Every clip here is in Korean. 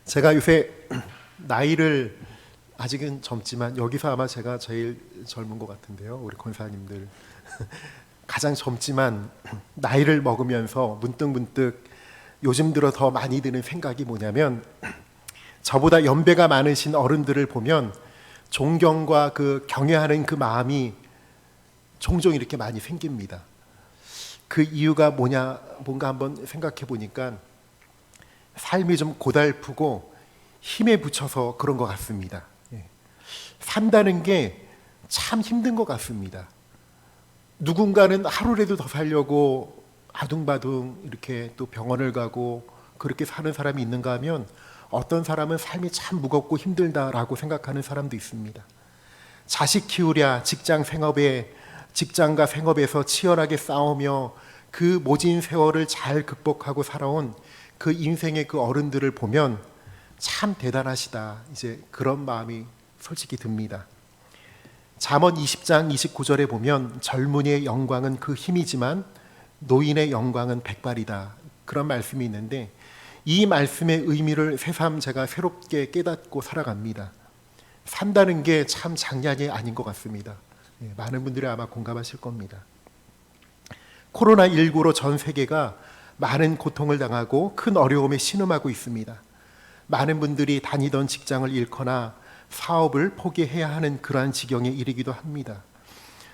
제가 요새 나이를 아직은 젊지만 여기서 아마 제가 제일 젊은 것 같은데요. 우리 권사님들 가장 젊지만 나이를 먹으면서 문득 요즘 들어 더 많이 드는 생각이 뭐냐면 저보다 연배가 많으신 어른들을 보면 존경과 그 경외하는 그 마음이 종종 이렇게 많이 생깁니다. 그 이유가 뭔가 한번 생각해 보니까 삶이 좀 고달프고 힘에 부쳐서 그런 것 같습니다. 산다는 게 참 힘든 것 같습니다. 누군가는 하루라도 더 살려고 아둥바둥 이렇게 또 병원을 가고 그렇게 사는 사람이 있는가 하면 어떤 사람은 삶이 참 무겁고 힘들다라고 생각하는 사람도 있습니다. 자식 키우랴 직장과 생업에서 치열하게 싸우며 그 모진 세월을 잘 극복하고 살아온 그 인생의 그 어른들을 보면 참 대단하시다, 이제 그런 마음이 솔직히 듭니다. 잠언 20장 29절에 보면 젊은이의 영광은 그 힘이지만 노인의 영광은 백발이다, 그런 말씀이 있는데 이 말씀의 의미를 새삼 제가 새롭게 깨닫고 살아갑니다. 산다는 게 참 장난이 아닌 것 같습니다. 많은 분들이 아마 공감하실 겁니다. 코로나19로 전 세계가 많은 고통을 당하고 큰 어려움에 신음하고 있습니다. 많은 분들이 다니던 직장을 잃거나 사업을 포기해야 하는 그러한 지경에 이르기도 합니다.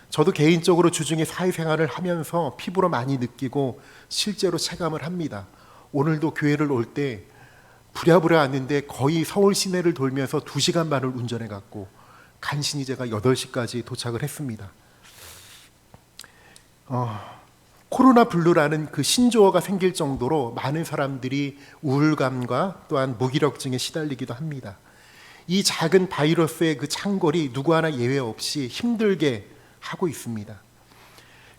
저도 개인적으로 주중에 사회생활을 하면서 피부로 많이 느끼고 실제로 체감을 합니다. 오늘도 교회를 올 때 부랴부랴 왔는데 거의 서울 시내를 돌면서 2시간 반을 운전해 갔고 간신히 제가 8시까지 도착을 했습니다. 코로나 블루라는 그 신조어가 생길 정도로 많은 사람들이 우울감과 또한 무기력증에 시달리기도 합니다. 이 작은 바이러스의 그 창궐이 누구 하나 예외 없이 힘들게 하고 있습니다.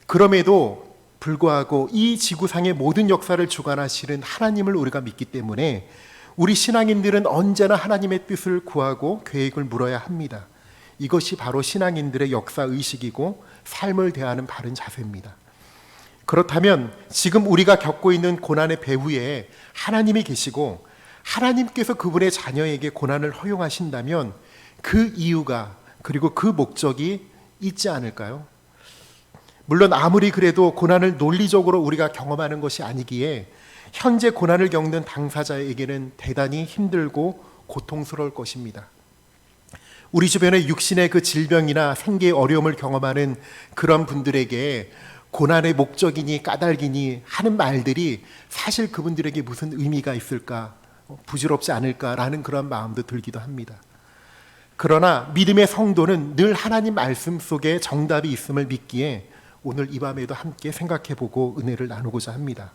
그럼에도 불구하고 이 지구상의 모든 역사를 주관하시는 하나님을 우리가 믿기 때문에 우리 신앙인들은 언제나 하나님의 뜻을 구하고 계획을 물어야 합니다. 이것이 바로 신앙인들의 역사의식이고 삶을 대하는 바른 자세입니다. 그렇다면 지금 우리가 겪고 있는 고난의 배후에 하나님이 계시고 하나님께서 그분의 자녀에게 고난을 허용하신다면 그 이유가 그리고 그 목적이 있지 않을까요? 물론 아무리 그래도 고난을 논리적으로 우리가 경험하는 것이 아니기에 현재 고난을 겪는 당사자에게는 대단히 힘들고 고통스러울 것입니다. 우리 주변에 육신의 그 질병이나 생계의 어려움을 경험하는 그런 분들에게 고난의 목적이니 까닭이니 하는 말들이 사실 그분들에게 무슨 의미가 있을까, 부질없지 않을까라는 그런 마음도 들기도 합니다. 그러나 믿음의 성도는 늘 하나님 말씀 속에 정답이 있음을 믿기에 오늘 이 밤에도 함께 생각해보고 은혜를 나누고자 합니다.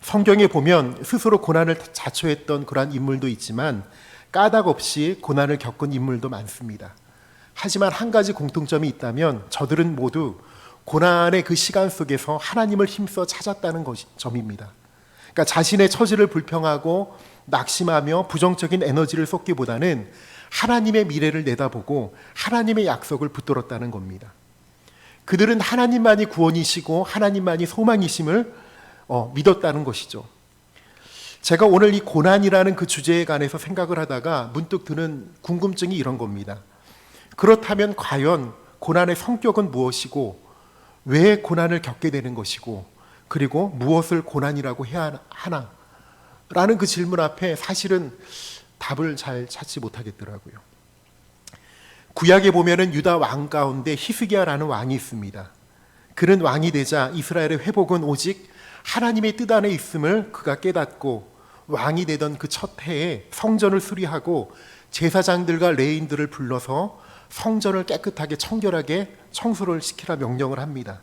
성경에 보면 스스로 고난을 자초했던 그러한 인물도 있지만 까닭 없이 고난을 겪은 인물도 많습니다. 하지만 한 가지 공통점이 있다면 저들은 모두 고난의 그 시간 속에서 하나님을 힘써 찾았다는 점입니다. 그러니까 자신의 처지를 불평하고 낙심하며 부정적인 에너지를 쏟기보다는 하나님의 미래를 내다보고 하나님의 약속을 붙들었다는 겁니다. 그들은 하나님만이 구원이시고 하나님만이 소망이심을 믿었다는 것이죠. 제가 오늘 이 고난이라는 그 주제에 관해서 생각을 하다가 문득 드는 궁금증이 이런 겁니다. 그렇다면 과연 고난의 성격은 무엇이고 왜 고난을 겪게 되는 것이고 그리고 무엇을 고난이라고 해야 하나? 라는 그 질문 앞에 사실은 답을 잘 찾지 못하겠더라고요. 구약에 보면은 유다 왕 가운데 히스기야라는 왕이 있습니다. 그는 왕이 되자 이스라엘의 회복은 오직 하나님의 뜻 안에 있음을 그가 깨닫고 왕이 되던 그 첫 해에 성전을 수리하고 제사장들과 레인들을 불러서 성전을 깨끗하게 청결하게 청소를 시키라 명령을 합니다.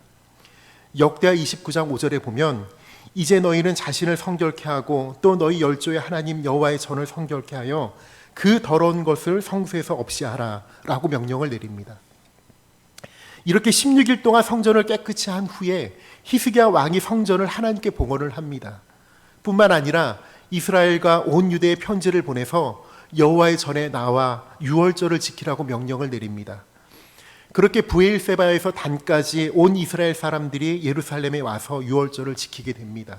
역대하 29장 5절에 보면 이제 너희는 자신을 성결케 하고 또 너희 열조의 하나님 여호와의 전을 성결케 하여 그 더러운 것을 성소에서 없이 하라 라고 명령을 내립니다. 이렇게 16일 동안 성전을 깨끗이 한 후에 히스기야 왕이 성전을 하나님께 봉헌을 합니다. 뿐만 아니라 이스라엘과 온 유대에 편지를 보내서 여호와의 전에 나와 유월절을 지키라고 명령을 내립니다. 그렇게 브엘세바에서 단까지 온 이스라엘 사람들이 예루살렘에 와서 유월절을 지키게 됩니다.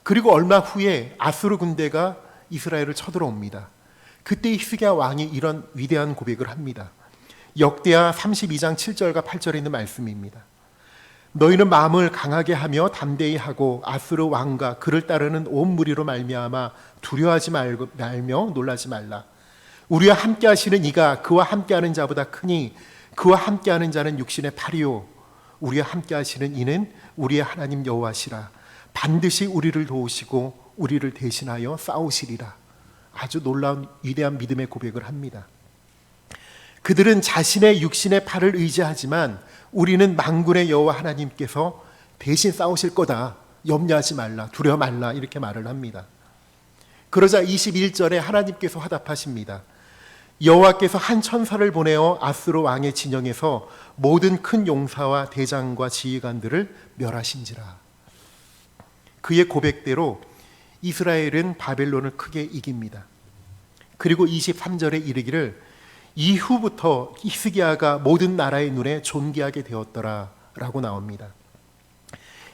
그리고 얼마 후에 아수르 군대가 이스라엘을 쳐들어옵니다. 그때 히스기야 왕이 이런 위대한 고백을 합니다. 역대하 32장 7절과 8절에 있는 말씀입니다. 너희는 마음을 강하게 하며 담대히 하고 아수르 왕과 그를 따르는 온 무리로 말미암아 두려워하지 말며 놀라지 말라. 우리와 함께 하시는 이가 그와 함께 하는 자보다 크니 그와 함께 하는 자는 육신의 팔이요 우리와 함께 하시는 이는 우리의 하나님 여호와시라. 반드시 우리를 도우시고 우리를 대신하여 싸우시리라. 아주 놀라운 위대한 믿음의 고백을 합니다. 그들은 자신의 육신의 팔을 의지하지만 우리는 만군의 여호와 하나님께서 대신 싸우실 거다. 염려하지 말라. 두려워 말라. 이렇게 말을 합니다. 그러자 21절에 하나님께서 화답하십니다. 여호와께서 한 천사를 보내어 아수르 왕의 진영에서 모든 큰 용사와 대장과 지휘관들을 멸하신지라. 그의 고백대로 이스라엘은 바벨론을 크게 이깁니다. 그리고 23절에 이르기를 이후부터 히스기야가 모든 나라의 눈에 존귀하게 되었더라 라고 나옵니다.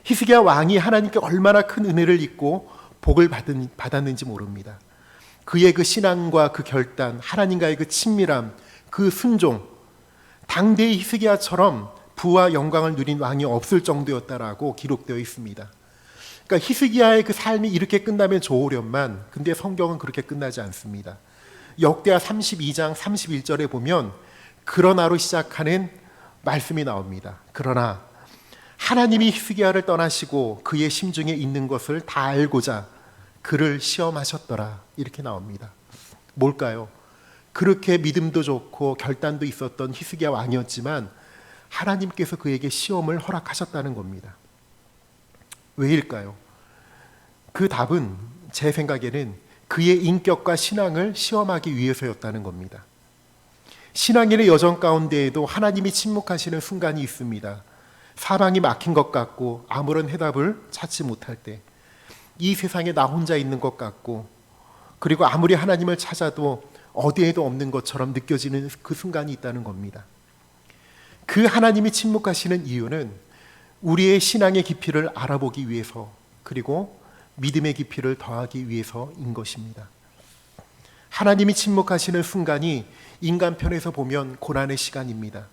히스기야 왕이 하나님께 얼마나 큰 은혜를 입고 복을 받았는지 모릅니다. 그의 그 신앙과 그 결단, 하나님과의 그 친밀함, 그 순종, 당대의 히스기야처럼 부와 영광을 누린 왕이 없을 정도였다라고 기록되어 있습니다. 그러니까 히스기야의 그 삶이 이렇게 끝나면 좋으련만, 근데 성경은 그렇게 끝나지 않습니다. 역대하 32장 31절에 보면 그러나로 시작하는 말씀이 나옵니다. 그러나 하나님이 히스기야를 떠나시고 그의 심중에 있는 것을 다 알고자 그를 시험하셨더라. 이렇게 나옵니다. 뭘까요? 그렇게 믿음도 좋고 결단도 있었던 히스기야 왕이었지만 하나님께서 그에게 시험을 허락하셨다는 겁니다. 왜일까요? 그 답은 제 생각에는 그의 인격과 신앙을 시험하기 위해서였다는 겁니다. 신앙인의 여정 가운데에도 하나님이 침묵하시는 순간이 있습니다. 사방이 막힌 것 같고 아무런 해답을 찾지 못할 때, 이 세상에 나 혼자 있는 것 같고, 그리고 아무리 하나님을 찾아도 어디에도 없는 것처럼 느껴지는 그 순간이 있다는 겁니다. 그 하나님이 침묵하시는 이유는 우리의 신앙의 깊이를 알아보기 위해서, 그리고 믿음의 깊이를 더하기 위해서인 것입니다. 하나님이 침묵하시는 순간이 인간 편에서 보면 고난의 시간입니다.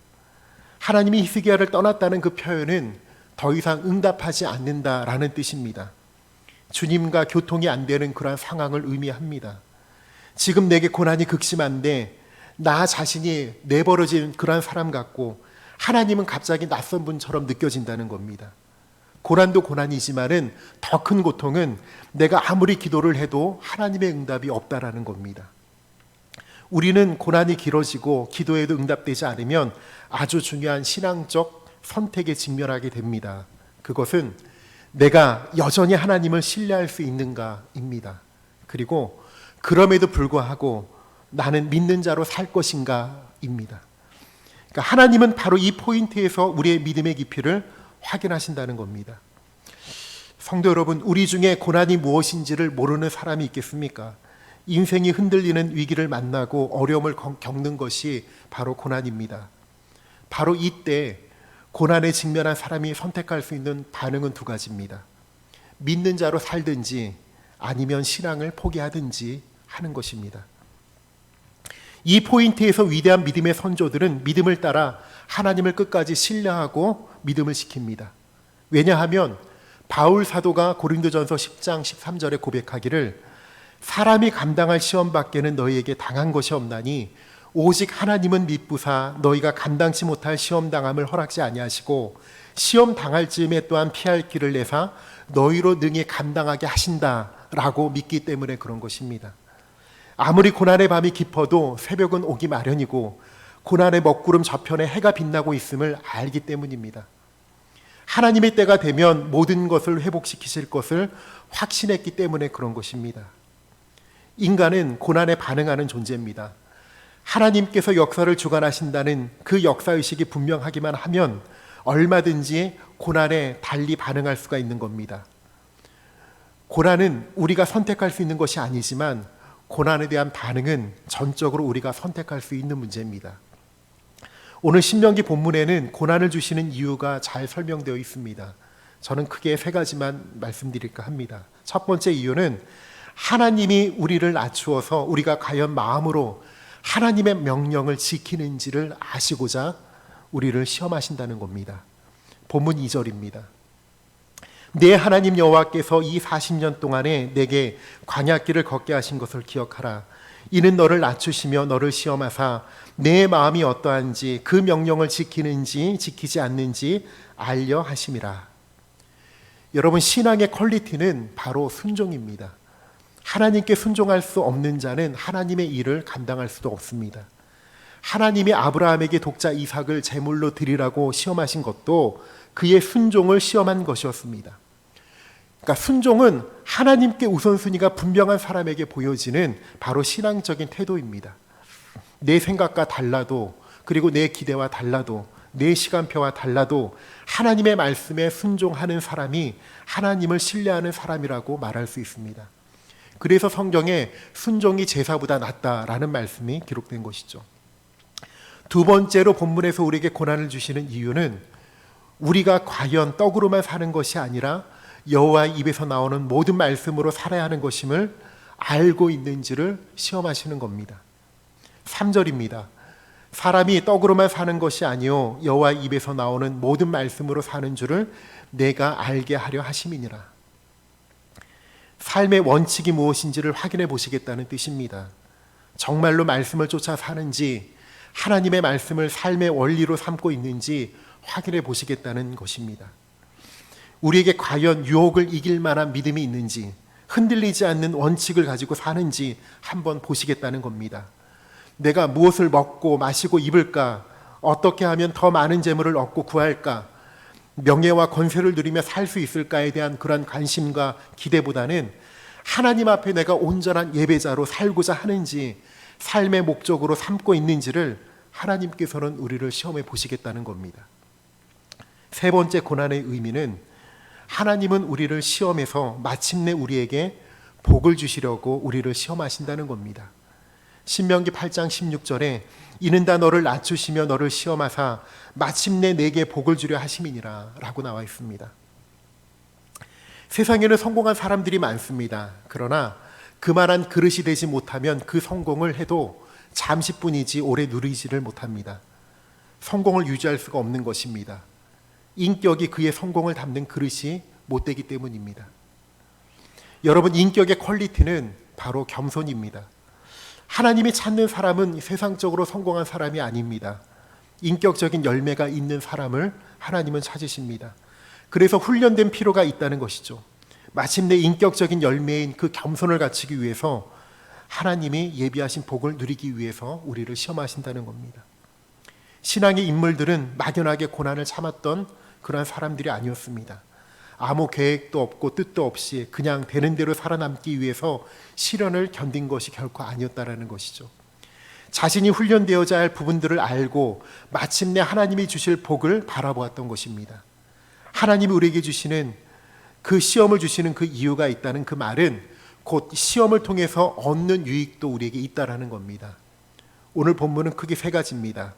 하나님이 히스기야를 떠났다는 그 표현은 더 이상 응답하지 않는다라는 뜻입니다. 주님과 교통이 안 되는 그러한 상황을 의미합니다. 지금 내게 고난이 극심한데 나 자신이 내버려진 그러한 사람 같고 하나님은 갑자기 낯선 분처럼 느껴진다는 겁니다. 고난도 고난이지만은 더 큰 고통은 내가 아무리 기도를 해도 하나님의 응답이 없다라는 겁니다. 우리는 고난이 길어지고 기도에도 응답되지 않으면 아주 중요한 신앙적 선택에 직면하게 됩니다. 그것은 내가 여전히 하나님을 신뢰할 수 있는가입니다. 그리고 그럼에도 불구하고 나는 믿는 자로 살 것인가입니다. 그러니까 하나님은 바로 이 포인트에서 우리의 믿음의 깊이를 확인하신다는 겁니다. 성도 여러분, 우리 중에 고난이 무엇인지를 모르는 사람이 있겠습니까? 인생이 흔들리는 위기를 만나고 어려움을 겪는 것이 바로 고난입니다. 바로 이때 고난에 직면한 사람이 선택할 수 있는 반응은 두 가지입니다. 믿는 자로 살든지 아니면 신앙을 포기하든지 하는 것입니다. 이 포인트에서 위대한 믿음의 선조들은 믿음을 따라 하나님을 끝까지 신뢰하고 믿음을 지킵니다. 왜냐하면 바울 사도가 고린도전서 10장 13절에 고백하기를 사람이 감당할 시험 밖에는 너희에게 당한 것이 없나니 오직 하나님은 미쁘사 너희가 감당치 못할 시험 당함을 허락지 아니하시고 시험 당할 즈음에 또한 피할 길을 내사 너희로 능히 감당하게 하신다라고 믿기 때문에 그런 것입니다. 아무리 고난의 밤이 깊어도 새벽은 오기 마련이고 고난의 먹구름 저편에 해가 빛나고 있음을 알기 때문입니다. 하나님의 때가 되면 모든 것을 회복시키실 것을 확신했기 때문에 그런 것입니다. 인간은 고난에 반응하는 존재입니다. 하나님께서 역사를 주관하신다는 그 역사의식이 분명하기만 하면 얼마든지 고난에 달리 반응할 수가 있는 겁니다. 고난은 우리가 선택할 수 있는 것이 아니지만 고난에 대한 반응은 전적으로 우리가 선택할 수 있는 문제입니다. 오늘 신명기 본문에는 고난을 주시는 이유가 잘 설명되어 있습니다. 저는 크게 세 가지만 말씀드릴까 합니다. 첫 번째 이유는 하나님이 우리를 낮추어서 우리가 과연 마음으로 하나님의 명령을 지키는지를 아시고자 우리를 시험하신다는 겁니다. 본문 2절입니다. 내 하나님 여호와께서 이 40년 동안에 내게 광야길을 걷게 하신 것을 기억하라. 이는 너를 낮추시며 너를 시험하사 내 마음이 어떠한지 그 명령을 지키는지 지키지 않는지 알려 하심이라. 여러분, 신앙의 퀄리티는 바로 순종입니다. 하나님께 순종할 수 없는 자는 하나님의 일을 감당할 수도 없습니다. 하나님이 아브라함에게 독자 이삭을 제물로 드리라고 시험하신 것도 그의 순종을 시험한 것이었습니다. 그러니까 순종은 하나님께 우선순위가 분명한 사람에게 보여지는 바로 신앙적인 태도입니다. 내 생각과 달라도, 그리고 내 기대와 달라도, 내 시간표와 달라도 하나님의 말씀에 순종하는 사람이 하나님을 신뢰하는 사람이라고 말할 수 있습니다. 그래서 성경에 순종이 제사보다 낫다라는 말씀이 기록된 것이죠. 두 번째로 본문에서 우리에게 고난을 주시는 이유는 우리가 과연 떡으로만 사는 것이 아니라 여호와의 입에서 나오는 모든 말씀으로 살아야 하는 것임을 알고 있는지를 시험하시는 겁니다. 3절입니다. 사람이 떡으로만 사는 것이 아니요 여호와의 입에서 나오는 모든 말씀으로 사는 줄을 내가 알게 하려 하심이니라. 삶의 원칙이 무엇인지를 확인해 보시겠다는 뜻입니다. 정말로 말씀을 쫓아 사는지, 하나님의 말씀을 삶의 원리로 삼고 있는지 확인해 보시겠다는 것입니다. 우리에게 과연 유혹을 이길 만한 믿음이 있는지, 흔들리지 않는 원칙을 가지고 사는지 한번 보시겠다는 겁니다. 내가 무엇을 먹고 마시고 입을까? 어떻게 하면 더 많은 재물을 얻고 구할까? 명예와 권세를 누리며 살 수 있을까에 대한 그런 관심과 기대보다는 하나님 앞에 내가 온전한 예배자로 살고자 하는지, 삶의 목적으로 삼고 있는지를 하나님께서는 우리를 시험해 보시겠다는 겁니다. 세 번째 고난의 의미는 하나님은 우리를 시험해서 마침내 우리에게 복을 주시려고 우리를 시험하신다는 겁니다. 신명기 8장 16절에 이는 다 너를 낮추시며 너를 시험하사 마침내 내게 복을 주려 하심이니라 라고 나와 있습니다. 세상에는 성공한 사람들이 많습니다. 그러나 그만한 그릇이 되지 못하면 그 성공을 해도 잠시뿐이지 오래 누리지를 못합니다. 성공을 유지할 수가 없는 것입니다. 인격이 그의 성공을 담는 그릇이 못되기 때문입니다. 여러분, 인격의 퀄리티는 바로 겸손입니다. 하나님이 찾는 사람은 세상적으로 성공한 사람이 아닙니다. 인격적인 열매가 있는 사람을 하나님은 찾으십니다. 그래서 훈련된 필요가 있다는 것이죠. 마침내 인격적인 열매인 그 겸손을 갖추기 위해서 하나님이 예비하신 복을 누리기 위해서 우리를 시험하신다는 겁니다. 신앙의 인물들은 막연하게 고난을 참았던 그런 사람들이 아니었습니다. 아무 계획도 없고 뜻도 없이 그냥 되는 대로 살아남기 위해서 시련을 견딘 것이 결코 아니었다라는 것이죠. 자신이 훈련되어야 할 부분들을 알고 마침내 하나님이 주실 복을 바라보았던 것입니다. 하나님이 우리에게 주시는 그 시험을 주시는 그 이유가 있다는 그 말은 곧 시험을 통해서 얻는 유익도 우리에게 있다라는 겁니다. 오늘 본문은 크게 세 가지입니다.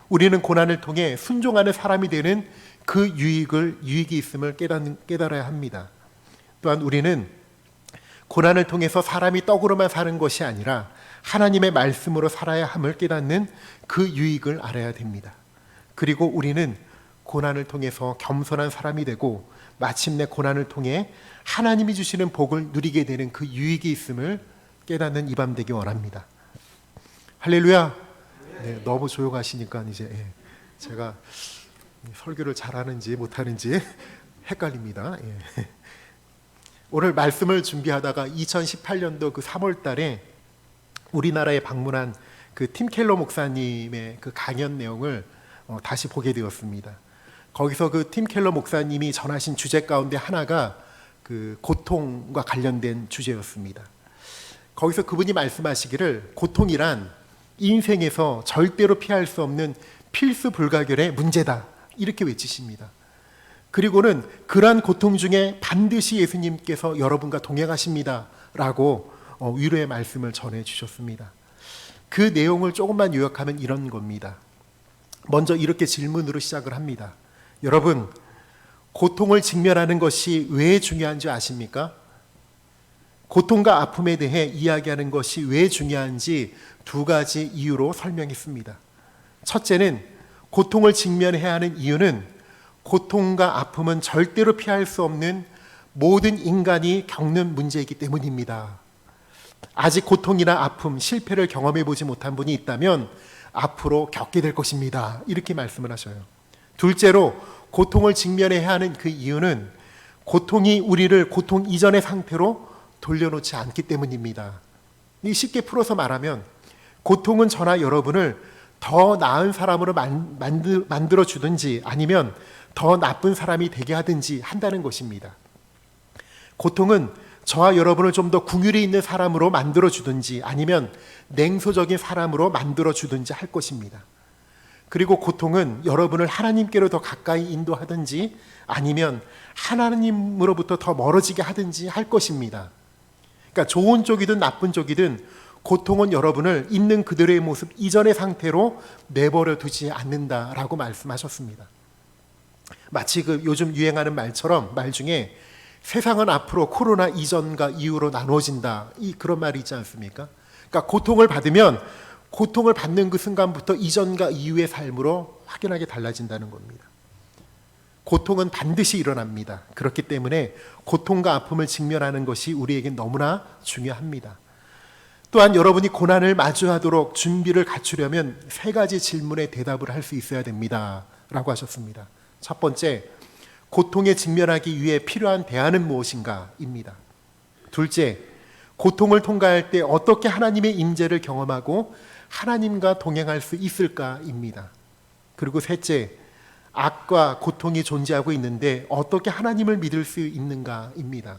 우리는 고난을 통해 순종하는 사람이 되는 그 유익이 있음을 깨달아야 합니다. 또한 우리는 고난을 통해서 사람이 떡으로만 사는 것이 아니라 하나님의 말씀으로 살아야 함을 깨닫는 그 유익을 알아야 됩니다. 그리고 우리는 고난을 통해서 겸손한 사람이 되고 마침내 고난을 통해 하나님이 주시는 복을 누리게 되는 그 유익이 있음을 깨닫는 이 밤 되기 원합니다. 할렐루야. 네, 너무 조용하시니까 이제 제가 설교를 잘하는지 못하는지 헷갈립니다. 오늘 말씀을 준비하다가 2018년도 그 3월 달에 우리나라에 방문한 그 팀 켈러 목사님의 그 강연 내용을 다시 보게 되었습니다. 거기서 그 팀 켈러 목사님이 전하신 주제 가운데 하나가 그 고통과 관련된 주제였습니다. 거기서 그분이 말씀하시기를 고통이란 인생에서 절대로 피할 수 없는 필수 불가결의 문제다 이렇게 외치십니다. 그리고는 그러한 고통 중에 반드시 예수님께서 여러분과 동행하십니다 라고 위로의 말씀을 전해주셨습니다. 그 내용을 조금만 요약하면 이런 겁니다. 먼저 이렇게 질문으로 시작을 합니다. 여러분, 고통을 직면하는 것이 왜 중요한지 아십니까? 고통과 아픔에 대해 이야기하는 것이 왜 중요한지 두 가지 이유로 설명했습니다. 첫째는 고통을 직면해야 하는 이유는 고통과 아픔은 절대로 피할 수 없는 모든 인간이 겪는 문제이기 때문입니다. 아직 고통이나 아픔, 실패를 경험해 보지 못한 분이 있다면 앞으로 겪게 될 것입니다. 이렇게 말씀을 하셔요. 둘째로 고통을 직면해야 하는 그 이유는 고통이 우리를 고통 이전의 상태로 돌려놓지 않기 때문입니다. 쉽게 풀어서 말하면 고통은 저나 여러분을 더 나은 사람으로 만들어 주든지 아니면 더 나쁜 사람이 되게 하든지 한다는 것입니다. 고통은 저와 여러분을 좀 더 긍휼이 있는 사람으로 만들어 주든지 아니면 냉소적인 사람으로 만들어 주든지 할 것입니다. 그리고 고통은 여러분을 하나님께로 더 가까이 인도하든지 아니면 하나님으로부터 더 멀어지게 하든지 할 것입니다. 그러니까 좋은 쪽이든 나쁜 쪽이든 고통은 여러분을 있는 그대로의 모습 이전의 상태로 내버려 두지 않는다라고 말씀하셨습니다. 마치 그 요즘 유행하는 말 중에 세상은 앞으로 코로나 이전과 이후로 나눠진다, 그런 말이 있지 않습니까? 그러니까 고통을 받으면 고통을 받는 그 순간부터 이전과 이후의 삶으로 확연하게 달라진다는 겁니다. 고통은 반드시 일어납니다. 그렇기 때문에 고통과 아픔을 직면하는 것이 우리에게 너무나 중요합니다. 또한 여러분이 고난을 마주하도록 준비를 갖추려면 세 가지 질문에 대답을 할 수 있어야 됩니다 라고 하셨습니다. 첫 번째, 고통에 직면하기 위해 필요한 대안은 무엇인가 입니다. 둘째, 고통을 통과할 때 어떻게 하나님의 임재를 경험하고 하나님과 동행할 수 있을까 입니다. 그리고 셋째, 악과 고통이 존재하고 있는데 어떻게 하나님을 믿을 수 있는가 입니다.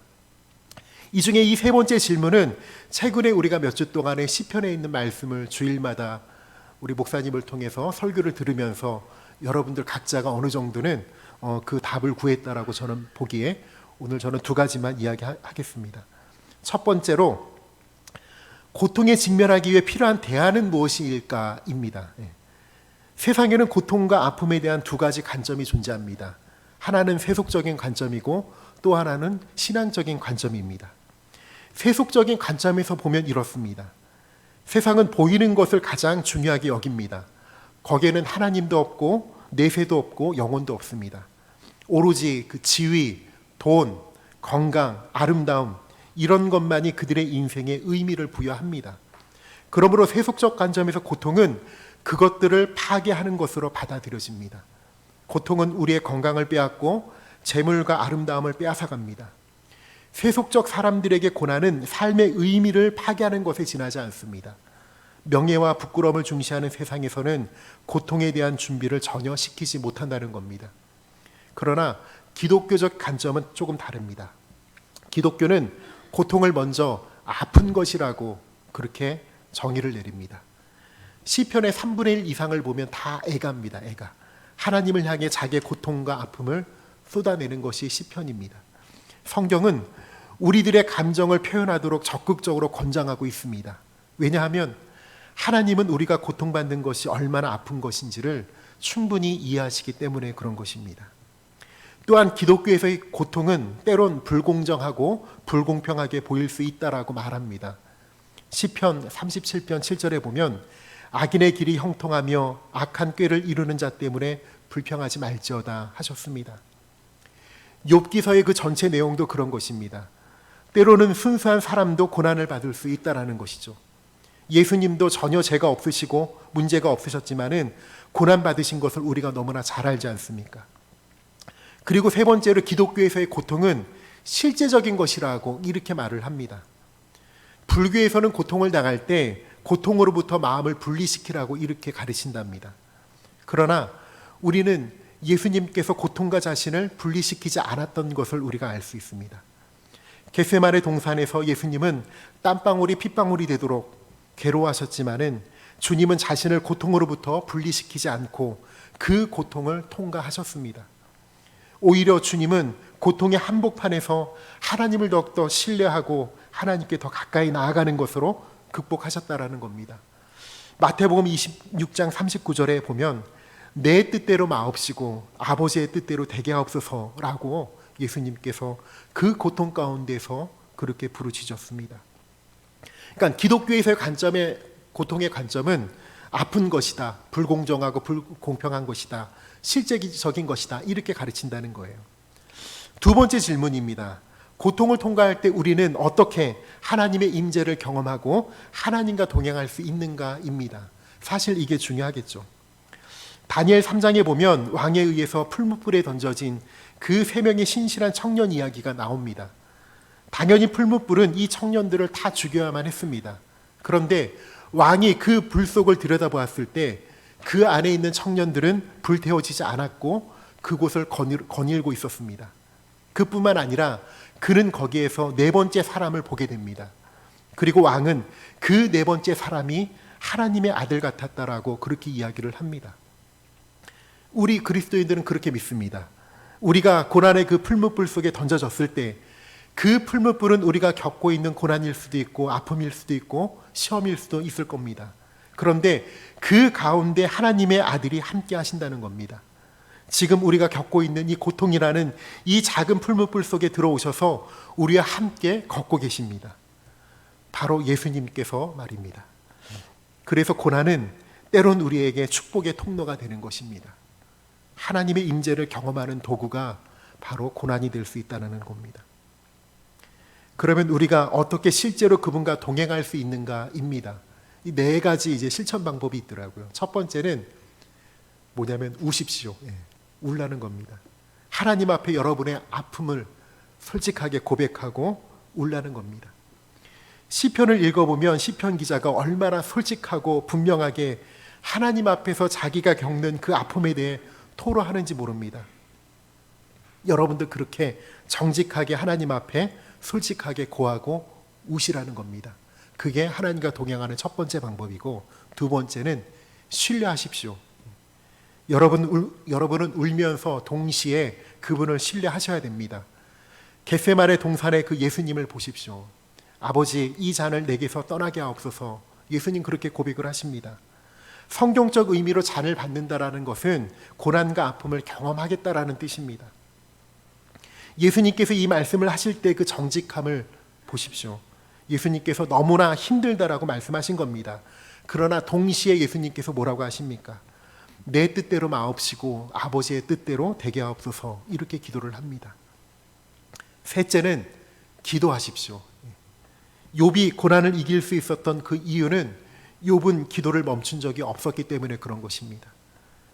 이 중에 이 세 번째 질문은 최근에 우리가 몇 주 동안에 시편에 있는 말씀을 주일마다 우리 목사님을 통해서 설교를 들으면서 여러분들 각자가 어느 정도는 그 답을 구했다라고 저는 보기에 오늘 저는 두 가지만 이야기하겠습니다. 첫 번째로 고통에 직면하기 위해 필요한 대안은 무엇일까 입니다. 세상에는 고통과 아픔에 대한 두 가지 관점이 존재합니다. 하나는 세속적인 관점이고 또 하나는 신앙적인 관점입니다. 세속적인 관점에서 보면 이렇습니다. 세상은 보이는 것을 가장 중요하게 여깁니다. 거기에는 하나님도 없고 내세도 없고 영혼도 없습니다. 오로지 그 지위, 돈, 건강, 아름다움 이런 것만이 그들의 인생에 의미를 부여합니다. 그러므로 세속적 관점에서 고통은 그것들을 파괴하는 것으로 받아들여집니다. 고통은 우리의 건강을 빼앗고 재물과 아름다움을 빼앗아갑니다. 세속적 사람들에게 고난은 삶의 의미를 파괴하는 것에 지나지 않습니다. 명예와 부끄러움을 중시하는 세상에서는 고통에 대한 준비를 전혀 시키지 못한다는 겁니다. 그러나 기독교적 관점은 조금 다릅니다. 기독교는 고통을 먼저 아픈 것이라고 그렇게 정의를 내립니다. 시편의 3분의 1 이상을 보면 다 애가입니다. 애가. 하나님을 향해 자기의 고통과 아픔을 쏟아내는 것이 시편입니다. 성경은 우리들의 감정을 표현하도록 적극적으로 권장하고 있습니다. 왜냐하면 하나님은 우리가 고통받는 것이 얼마나 아픈 것인지를 충분히 이해하시기 때문에 그런 것입니다. 또한 기독교에서의 고통은 때론 불공정하고 불공평하게 보일 수 있다라고 말합니다. 시편 37편 7절에 보면 악인의 길이 형통하며 악한 꾀를 이루는 자 때문에 불평하지 말지어다 하셨습니다. 욥기서의 그 전체 내용도 그런 것입니다. 때로는 순수한 사람도 고난을 받을 수 있다라는 것이죠. 예수님도 전혀 죄가 없으시고 문제가 없으셨지만은 고난 받으신 것을 우리가 너무나 잘 알지 않습니까? 그리고 세 번째로 기독교에서의 고통은 실제적인 것이라고 이렇게 말을 합니다. 불교에서는 고통을 당할 때 고통으로부터 마음을 분리시키라고 이렇게 가르친답니다. 그러나 우리는 예수님께서 고통과 자신을 분리시키지 않았던 것을 우리가 알 수 있습니다. 겟세마네 동산에서 예수님은 땀방울이 핏방울이 되도록 괴로워하셨지만은 주님은 자신을 고통으로부터 분리시키지 않고 그 고통을 통과하셨습니다. 오히려 주님은 고통의 한복판에서 하나님을 더욱더 신뢰하고 하나님께 더 가까이 나아가는 것으로 극복하셨다라는 겁니다. 마태복음 26장 39절에 보면 내 뜻대로 마옵시고 아버지의 뜻대로 되게 하옵소서라고 예수님께서 그 고통 가운데서 그렇게 부르짖었습니다. 그러니까 기독교에서의 관점의 고통의 관점은 아픈 것이다, 불공정하고 불공평한 것이다, 실제적인 것이다, 이렇게 가르친다는 거예요. 두 번째 질문입니다. 고통을 통과할 때 우리는 어떻게 하나님의 임재를 경험하고 하나님과 동행할 수 있는가입니다. 사실 이게 중요하겠죠. 다니엘 3장에 보면 왕에 의해서 풀무불에 던져진 그 3명의 신실한 청년 이야기가 나옵니다. 당연히 풀무불은 이 청년들을 다 죽여야만 했습니다. 그런데 왕이 그 불 속을 들여다보았을 때 그 안에 있는 청년들은 불태워지지 않았고 그곳을 거닐고 있었습니다. 그뿐만 아니라 그는 거기에서 4번째 사람을 보게 됩니다. 그리고 왕은 그 4번째 사람이 하나님의 아들 같았다라고 그렇게 이야기를 합니다. 우리 그리스도인들은 그렇게 믿습니다. 우리가 고난의 그 풀무불 속에 던져졌을 때 그 풀무불은 우리가 겪고 있는 고난일 수도 있고 아픔일 수도 있고 시험일 수도 있을 겁니다. 그런데 그 가운데 하나님의 아들이 함께 하신다는 겁니다. 지금 우리가 겪고 있는 이 고통이라는 이 작은 풀무불 속에 들어오셔서 우리와 함께 걷고 계십니다. 바로 예수님께서 말입니다. 그래서 고난은 때론 우리에게 축복의 통로가 되는 것입니다. 하나님의 임재를 경험하는 도구가 바로 고난이 될 수 있다는 겁니다. 그러면 우리가 어떻게 실제로 그분과 동행할 수 있는가입니다. 이 4가지 이제 실천 방법이 있더라고요. 첫 번째는 뭐냐면 우십시오. 울라는 겁니다. 하나님 앞에 여러분의 아픔을 솔직하게 고백하고 울라는 겁니다. 시편을 읽어보면 시편 기자가 얼마나 솔직하고 분명하게 하나님 앞에서 자기가 겪는 그 아픔에 대해 토로하는지 모릅니다. 여러분들 그렇게 정직하게 하나님 앞에 솔직하게 고하고 우시라는 겁니다. 그게 하나님과 동행하는 첫 번째 방법이고, 두 번째는 신뢰하십시오. 여러분은 울면서 동시에 그분을 신뢰하셔야 됩니다. 겟세마네 동산의 그 예수님을 보십시오. 아버지, 이 잔을 내게서 떠나게 하옵소서. 예수님 그렇게 고백을 하십니다. 성경적 의미로 잔을 받는다라는 것은 고난과 아픔을 경험하겠다라는 뜻입니다. 예수님께서 이 말씀을 하실 때 그 정직함을 보십시오. 예수님께서 너무나 힘들다라고 말씀하신 겁니다. 그러나 동시에 예수님께서 뭐라고 하십니까? 내 뜻대로 마옵시고 아버지의 뜻대로 되게 하옵소서, 이렇게 기도를 합니다. 셋째는 기도하십시오. 욥이 고난을 이길 수 있었던 그 이유는 욥은 기도를 멈춘 적이 없었기 때문에 그런 것입니다.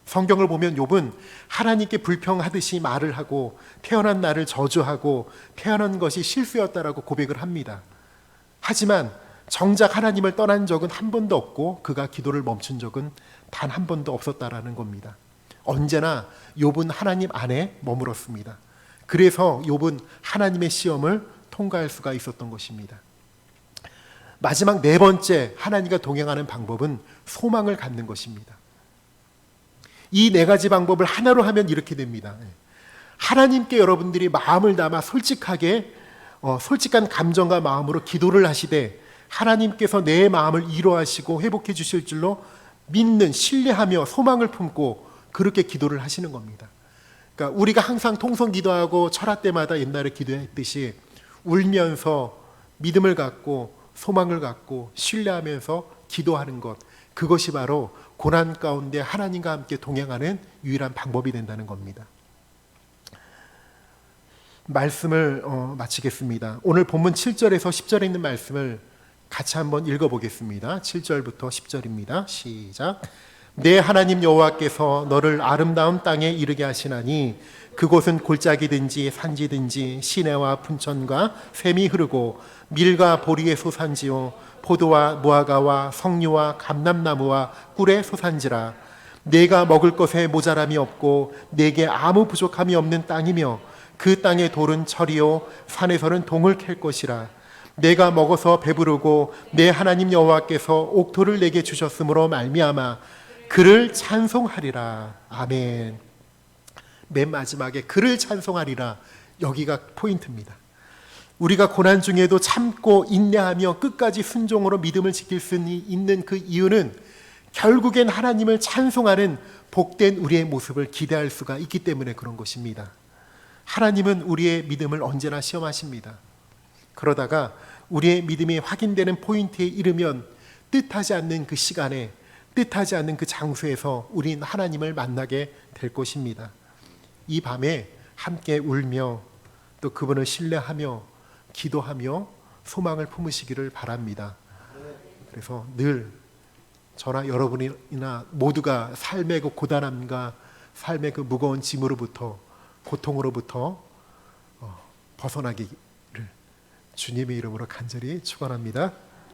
성경을 보면 욥은 하나님께 불평하듯이 말을 하고 태어난 나를 저주하고 태어난 것이 실수였다라고 고백을 합니다. 하지만 정작 하나님을 떠난 적은 한 번도 없고 그가 기도를 멈춘 적은 단 한 번도 없었다라는 겁니다. 언제나 욥은 하나님 안에 머물었습니다. 그래서 욥은 하나님의 시험을 통과할 수가 있었던 것입니다. 마지막 4번째 하나님과 동행하는 방법은 소망을 갖는 것입니다. 이 4가지 방법을 하나로 하면 이렇게 됩니다. 하나님께 여러분들이 마음을 담아 솔직한 감정과 마음으로 기도를 하시되 하나님께서 내 마음을 위로하시고 회복해 주실 줄로 믿는, 신뢰하며 소망을 품고 그렇게 기도를 하시는 겁니다. 그러니까 우리가 항상 통성 기도하고 철학 때마다 옛날에 기도했듯이 울면서 믿음을 갖고 소망을 갖고 신뢰하면서 기도하는 것, 그것이 바로 고난 가운데 하나님과 함께 동행하는 유일한 방법이 된다는 겁니다. 말씀을 마치겠습니다. 오늘 본문 7절에서 10절에 있는 말씀을 같이 한번 읽어보겠습니다. 7절부터 10절입니다. 시작. 내 하나님 여호와께서 너를 아름다운 땅에 이르게 하시나니 그곳은 골짜기든지 산지든지 시내와 분천과 샘이 흐르고 밀과 보리의 소산지요 포도와 무화과와 석류와 감람나무와 꿀의 소산지라. 내가 먹을 것에 모자람이 없고 내게 아무 부족함이 없는 땅이며 그 땅의 돌은 철이요 산에서는 동을 캘 것이라. 내가 먹어서 배부르고 내 하나님 여호와께서 옥토를 내게 주셨으므로 말미암아 그를 찬송하리라. 아멘. 맨 마지막에 그를 찬송하리라, 여기가 포인트입니다. 우리가 고난 중에도 참고 인내하며 끝까지 순종으로 믿음을 지킬 수 있는 그 이유는 결국엔 하나님을 찬송하는 복된 우리의 모습을 기대할 수가 있기 때문에 그런 것입니다. 하나님은 우리의 믿음을 언제나 시험하십니다. 그러다가 우리의 믿음이 확인되는 포인트에 이르면 뜻하지 않는 그 시간에, 뜻하지 않는 그 장소에서 우린 하나님을 만나게 될 것입니다. 이 밤에 함께 울며 또 그분을 신뢰하며 기도하며 소망을 품으시기를 바랍니다. 그래서 늘 저나 여러분이나 모두가 삶의 그 고단함과 삶의 그 무거운 짐으로부터, 고통으로부터 벗어나기를 주님의 이름으로 간절히 축원합니다.